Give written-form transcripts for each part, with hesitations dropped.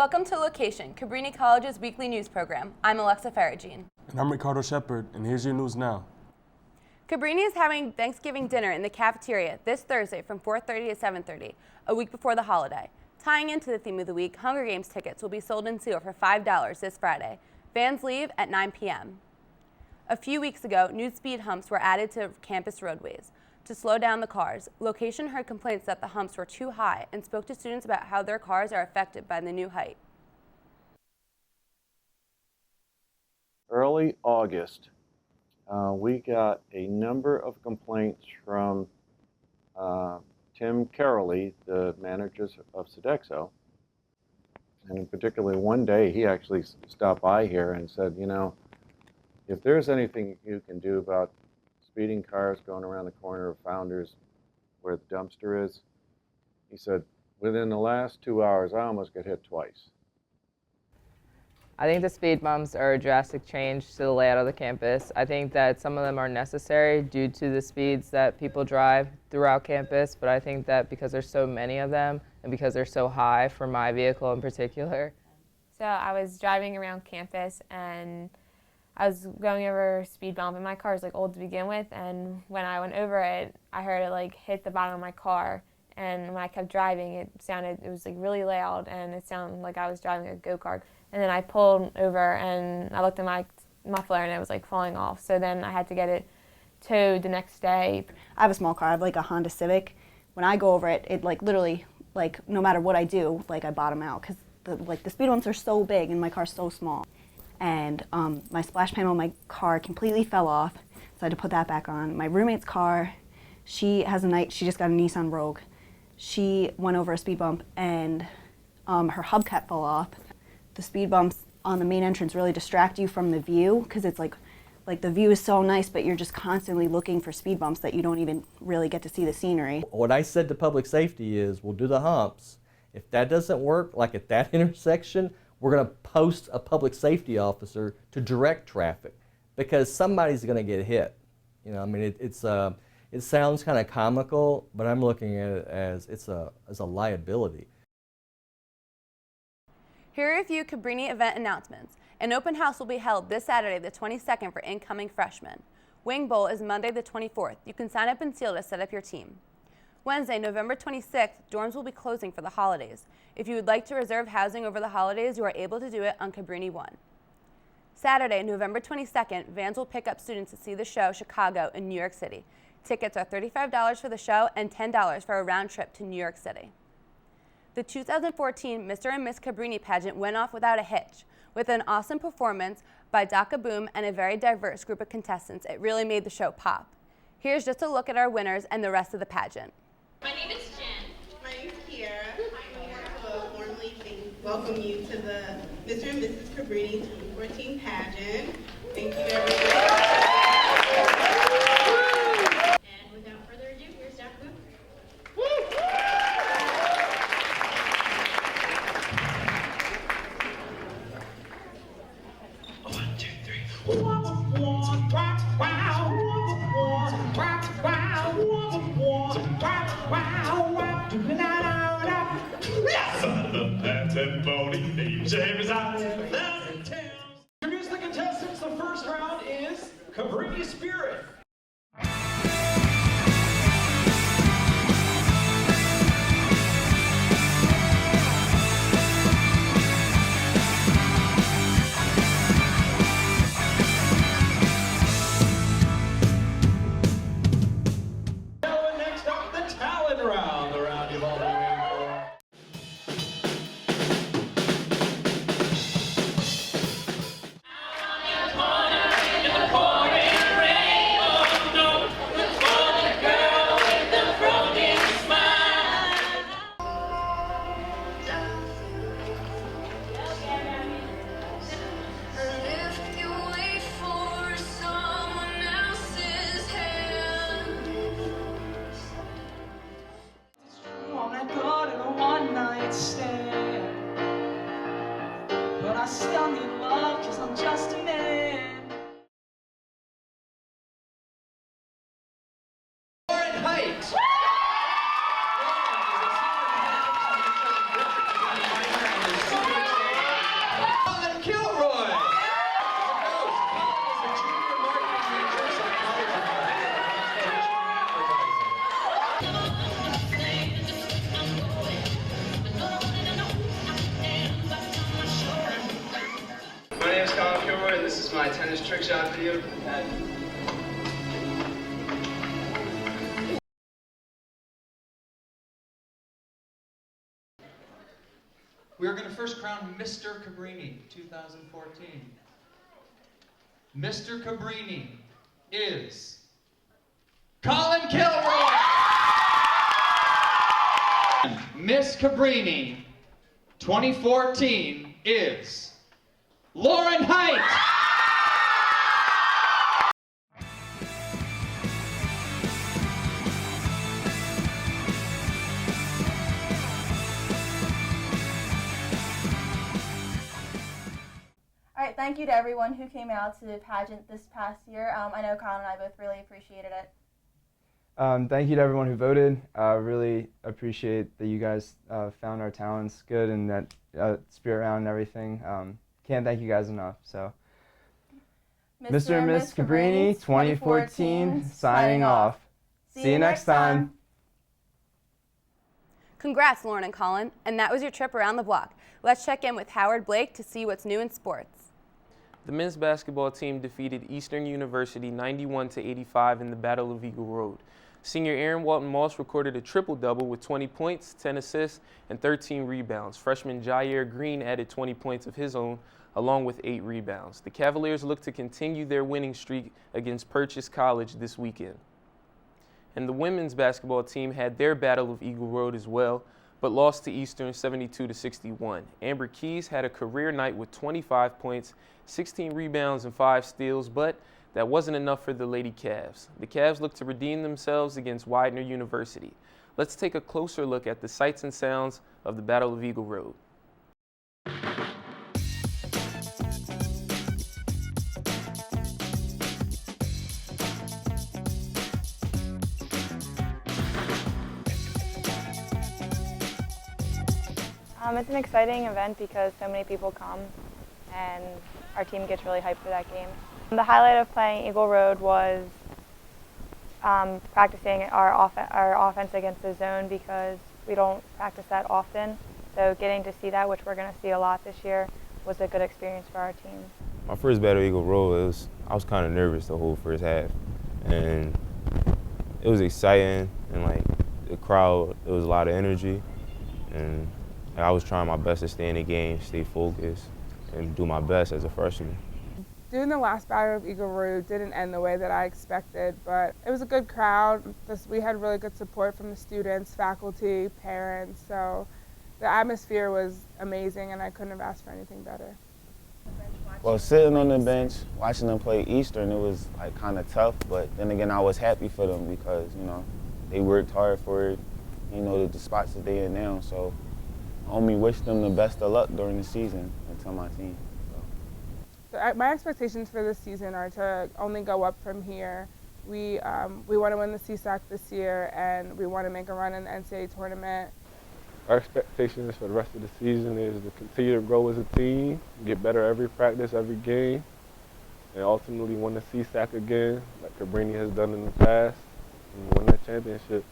Welcome to LOQation, Cabrini College's weekly news program. I'm Alexa Faragine. And I'm Ricardo Shepard, and here's your news now. Cabrini is having Thanksgiving dinner in the cafeteria this Thursday from 4:30 to 7:30, a week before the holiday. Tying into the theme of the week, Hunger Games tickets will be sold in seal for $5 this Friday. Vans leave at 9 p.m. A few weeks ago, new speed humps were added to campus roadways to slow down the cars. LOQation heard complaints that the humps were too high and spoke to students about how their cars are affected by the new height. Early August, we got a number of complaints from Tim Carrolley, the manager of Sodexo. And in particular, one day he actually stopped by here and said, you know, if there's anything you can do about speeding cars going around the corner of Founders where the dumpster is, he said, within the last 2 hours, I almost got hit twice. I think the speed bumps are a drastic change to the layout of the campus. I think that some of them are necessary due to the speeds that people drive throughout campus, but I think that because there's so many of them and because they're so high for my vehicle in particular. So I was driving around campus and I was going over a speed bump, and my car is like old to begin with, and when I went over it, I heard it like hit the bottom of my car, and when I kept driving, it was like really loud, and it sounded like I was driving a go-kart. And then I pulled over and I looked at my muffler and it was like falling off, so then I had to get it towed the next day. I have a small car, I have like a Honda Civic. When I go over it, it like literally, like no matter what I do, like I bottom out, because the speed bumps are so big and my car's so small. And my splash panel on my car completely fell off, so I had to put that back on. My roommate's car, she just got a Nissan Rogue. She went over a speed bump and her hubcap fell off. The speed bumps on the main entrance really distract you from the view, because it's like the view is so nice, but you're just constantly looking for speed bumps that you don't even really get to see the scenery. What I said to public safety is, we'll do the humps. If that doesn't work, like at that intersection, we're going to post a public safety officer to direct traffic, because somebody's going to get hit. You know, I mean, it sounds kind of comical, but I'm looking at it as a liability. Here are a few Cabrini event announcements. An open house will be held this Saturday, the 22nd, for incoming freshmen. Wing Bowl is Monday, the 24th. You can sign up in Seal to set up your team. Wednesday, November 26th, dorms will be closing for the holidays. If you would like to reserve housing over the holidays, you are able to do it on Cabrini 1. Saturday, November 22nd, vans will pick up students to see the show Chicago in New York City. Tickets are $35 for the show and $10 for a round trip to New York City. The 2014 Mr. and Miss Cabrini pageant went off without a hitch. With an awesome performance by Daka Boom and a very diverse group of contestants, it really made the show pop. Here's just a look at our winners and the rest of the pageant. My name is Jen. My name is Kiara. I want to warmly welcome you to the Mr. and Mrs. Cabrini 2014 pageant. Thank you, everyone. And without further ado, here's Dr. Boom. Introduce the contestants. The first round is Cabrini Spirit. Next up, the talent round. The round you've all been waiting for. I still need love, 'cause I'm just a man. Height. This is my tennis trick shot video. We are going to first crown Mr. Cabrini 2014. Mr. Cabrini is Colin Kilroy. Miss Cabrini 2014 is Lauren Height. All right, thank you to everyone who came out to the pageant this past year. I know Colin and I both really appreciated it. Thank you to everyone who voted. Really appreciate that you guys found our talents good and that spirit round and everything. Can't thank you guys enough. So, Mr. and Miss Cabrini 2014 signing off. See you next time. Congrats, Lauren and Colin. And that was your trip around the block. Let's check in with Howard Blake to see what's new in sports. The men's basketball team defeated Eastern University 91-85 in the Battle of Eagle Road. Senior Aaron Walton-Moss recorded a triple-double with 20 points, 10 assists, and 13 rebounds. Freshman Jair Green added 20 points of his own, along with 8 rebounds. The Cavaliers look to continue their winning streak against Purchase College this weekend. And the women's basketball team had their Battle of Eagle Road as well, but lost to Eastern 72-61. Amber Keys had a career night with 25 points, 16 rebounds, and 5 steals, but that wasn't enough for the Lady Cavs. The Cavs look to redeem themselves against Widener University. Let's take a closer look at the sights and sounds of the Battle of Eagle Road. It's an exciting event because so many people come and our team gets really hyped for that game. The highlight of playing Eagle Road was practicing our offense against the zone because we don't practice that often. So getting to see that, which we're going to see a lot this year, was a good experience for our team. My first Battle Eagle Road, I was kind of nervous the whole first half. And it was exciting, and like the crowd, it was a lot of energy. And I was trying my best to stay in the game, stay focused, and do my best as a freshman. Doing the last Battle of Eagle Road didn't end the way that I expected, but it was a good crowd. We had really good support from the students, faculty, parents, so the atmosphere was amazing and I couldn't have asked for anything better. Well, sitting on the bench, watching them play Eastern, it was like kind of tough, but then again, I was happy for them because, you know, they worked hard for it, you know, the spots that they're in now, so I only wish them the best of luck during the season and tell my team. So my expectations for this season are to only go up from here. We want to win the CSAC this year, and we want to make a run in the NCAA tournament. Our expectations for the rest of the season is to continue to grow as a team, get better every practice, every game, and ultimately win the CSAC again, like Cabrini has done in the past, and win that championship.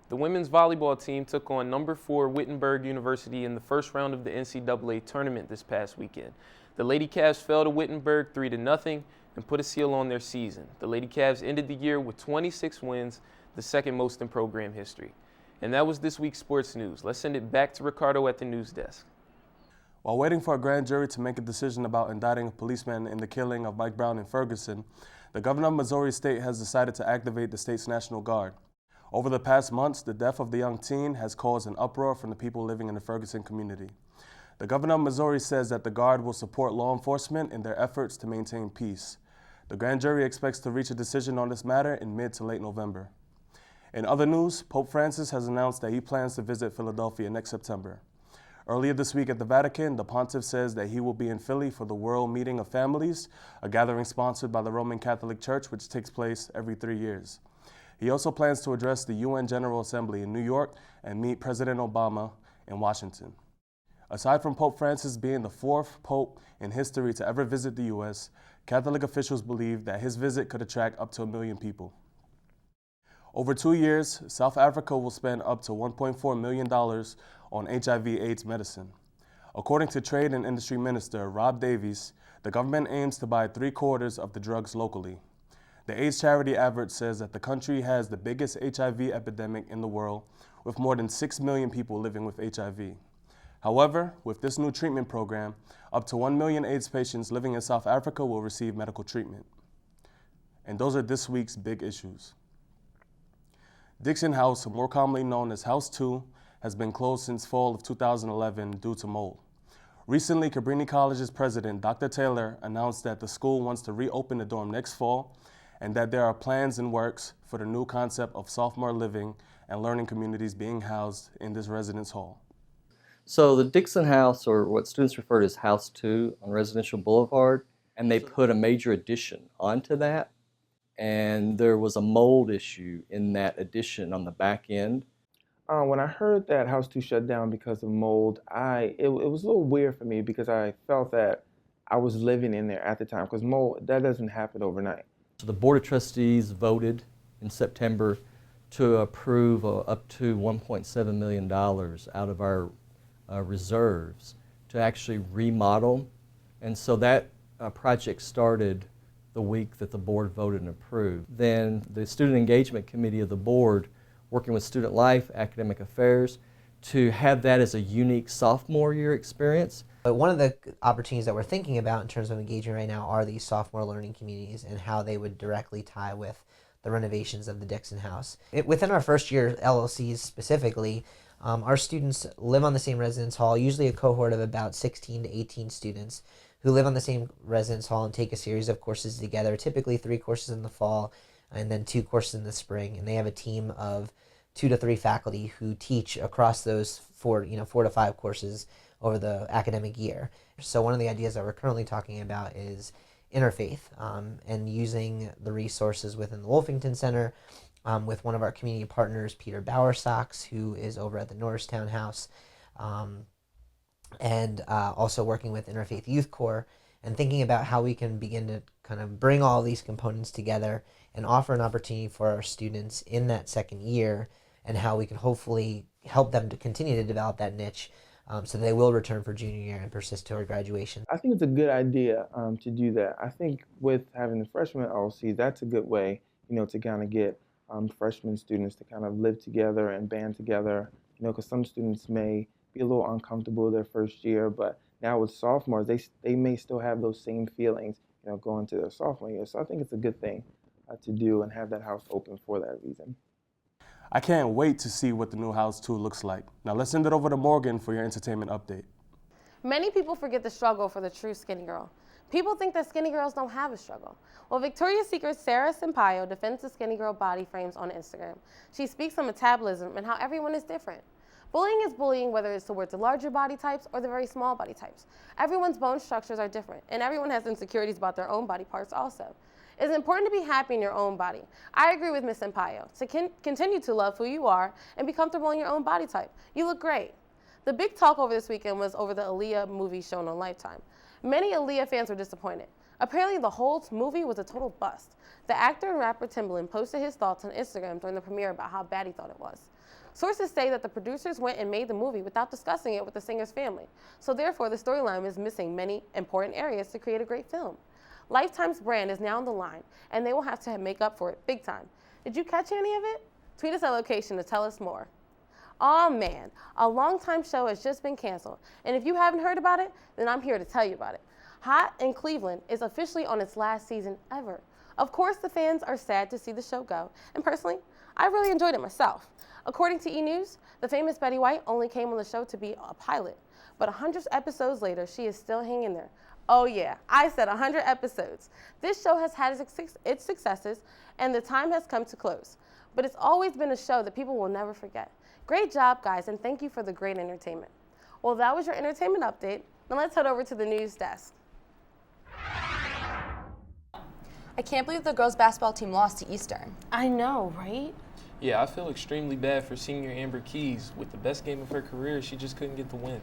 The women's volleyball team took on number 4 Wittenberg University in the first round of the NCAA tournament this past weekend. The Lady Cavs fell to Wittenberg 3-0 and put a seal on their season. The Lady Cavs ended the year with 26 wins, the second most in program history. And that was this week's sports news. Let's send it back to Ricardo at the news desk. While waiting for a grand jury to make a decision about indicting a policeman in the killing of Mike Brown in Ferguson, the governor of Missouri State has decided to activate the state's National Guard. Over the past months, the death of the young teen has caused an uproar from the people living in the Ferguson community. The governor of Missouri says that the Guard will support law enforcement in their efforts to maintain peace. The grand jury expects to reach a decision on this matter in mid to late November. In other news, Pope Francis has announced that he plans to visit Philadelphia next September. Earlier this week at the Vatican, the pontiff says that he will be in Philly for the World Meeting of Families, a gathering sponsored by the Roman Catholic Church, which takes place every 3 years. He also plans to address the UN General Assembly in New York and meet President Obama in Washington. Aside from Pope Francis being the 4th Pope in history to ever visit the U.S., Catholic officials believe that his visit could attract up to 1 million people. Over 2 years, South Africa will spend up to $1.4 million on HIV/AIDS medicine. According to Trade and Industry Minister Rob Davies, the government aims to buy 3/4 of the drugs locally. The AIDS charity average says that the country has the biggest HIV epidemic in the world, with more than 6 million people living with HIV. However, with this new treatment program, up to 1 million AIDS patients living in South Africa will receive medical treatment. And those are this week's big issues. Dixon House, more commonly known as House 2, has been closed since fall of 2011 due to mold. Recently, Cabrini College's president, Dr. Taylor, announced that the school wants to reopen the dorm next fall and that there are plans in works for the new concept of sophomore living and learning communities being housed in this residence hall. So the Dixon House, or what students refer to as House 2 on Residential Boulevard, and they put a major addition onto that. And there was a mold issue in that addition on the back end. When I heard that House 2 shut down because of mold, it was a little weird for me because I felt that I was living in there at the time, because mold, that doesn't happen overnight. So the Board of Trustees voted in September to approve up to $1.7 million out of our reserves to actually remodel. And so that project started the week that the board voted and approved. Then the Student Engagement Committee of the board, working with Student Life, Academic Affairs, to have that as a unique sophomore year experience. But one of the opportunities that we're thinking about in terms of engagement right now are these sophomore learning communities and how they would directly tie with the renovations of the Dixon House. Within our first year LLCs specifically, our students live on the same residence hall, usually a cohort of about 16 to 18 students who live on the same residence hall and take a series of courses together, typically 3 courses in the fall and then 2 courses in the spring. And they have a team of 2 to 3 faculty who teach across those 4 to 5 courses over the academic year. So one of the ideas that we're currently talking about is interfaith and using the resources within the Wolfington Center with one of our community partners, Peter Bowerstocks, who is over at the Norristown House, and also working with Interfaith Youth Corps, and thinking about how we can begin to kind of bring all these components together and offer an opportunity for our students in that second year, and how we can hopefully help them to continue to develop that niche so they will return for junior year and persist toward graduation. I think it's a good idea to do that. I think with having the freshman LLC, that's a good way, to kind of get freshman students to kind of live together and band together, because some students may be a little uncomfortable their first year, but now with sophomores, they may still have those same feelings, going to their sophomore year. So I think it's a good thing to do and have that house open for that reason. I can't wait to see what the new House 2 looks like. Now let's send it over to Morgan for your entertainment update. Many people forget the struggle for the true skinny girl. People think that skinny girls don't have a struggle. Well, Victoria's Secret's Sarah Sampaio defends the skinny girl body frames on Instagram. She speaks on metabolism and how everyone is different. Bullying is bullying whether it's towards the larger body types or the very small body types. Everyone's bone structures are different, and everyone has insecurities about their own body parts also. It's important to be happy in your own body. I agree with Miss Sampaio to continue to love who you are and be comfortable in your own body type. You look great. The big talk over this weekend was over the Aaliyah movie shown on Lifetime. Many Aaliyah fans were disappointed. Apparently the whole movie was a total bust. The actor and rapper Timbaland posted his thoughts on Instagram during the premiere about how bad he thought it was. Sources say that the producers went and made the movie without discussing it with the singer's family. So therefore the storyline is missing many important areas to create a great film. Lifetime's brand is now on the line, and they will have to make up for it big time. Did you catch any of it? Tweet us at LOQation to tell us more. Aw man, a longtime show has just been canceled, and if you haven't heard about it, then I'm here to tell you about it. Hot in Cleveland is officially on its last season ever. Of course, the fans are sad to see the show go, and personally, I really enjoyed it myself. According to E! News, the famous Betty White only came on the show to be a pilot, but 100 episodes later, she is still hanging there. Oh yeah, I said 100 episodes. This show has had its successes, and the time has come to close. But it's always been a show that people will never forget. Great job, guys, and thank you for the great entertainment. Well, that was your entertainment update. Now let's head over to the news desk. I can't believe the girls' basketball team lost to Eastern. I know, right? Yeah, I feel extremely bad for senior Amber Keys. With the best game of her career, she just couldn't get the win.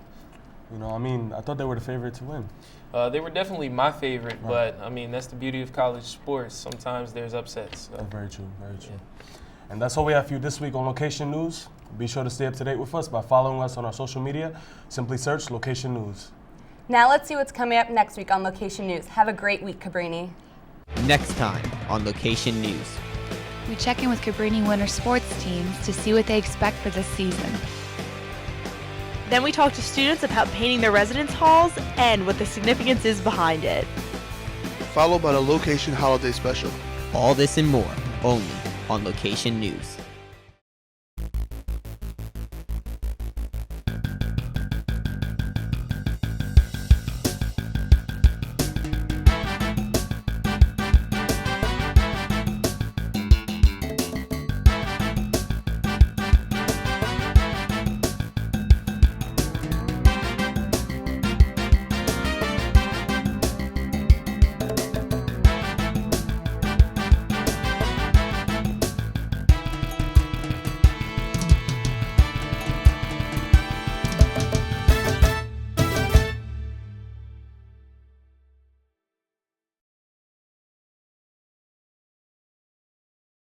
I thought they were the favorite to win. They were definitely my favorite, right. But, that's the beauty of college sports. Sometimes there's upsets. So. Very true, very true. Yeah. And that's all we have for you this week on LOQation News. Be sure to stay up to date with us by following us on our social media. Simply search LOQation News. Now let's see what's coming up next week on LOQation News. Have a great week, Cabrini. Next time on LOQation News. We check in with Cabrini winter sports teams to see what they expect for this season. Then we talk to students about painting their residence halls and what the significance is behind it. Followed by the LOQation Holiday Special. All this and more, only on LOQation News.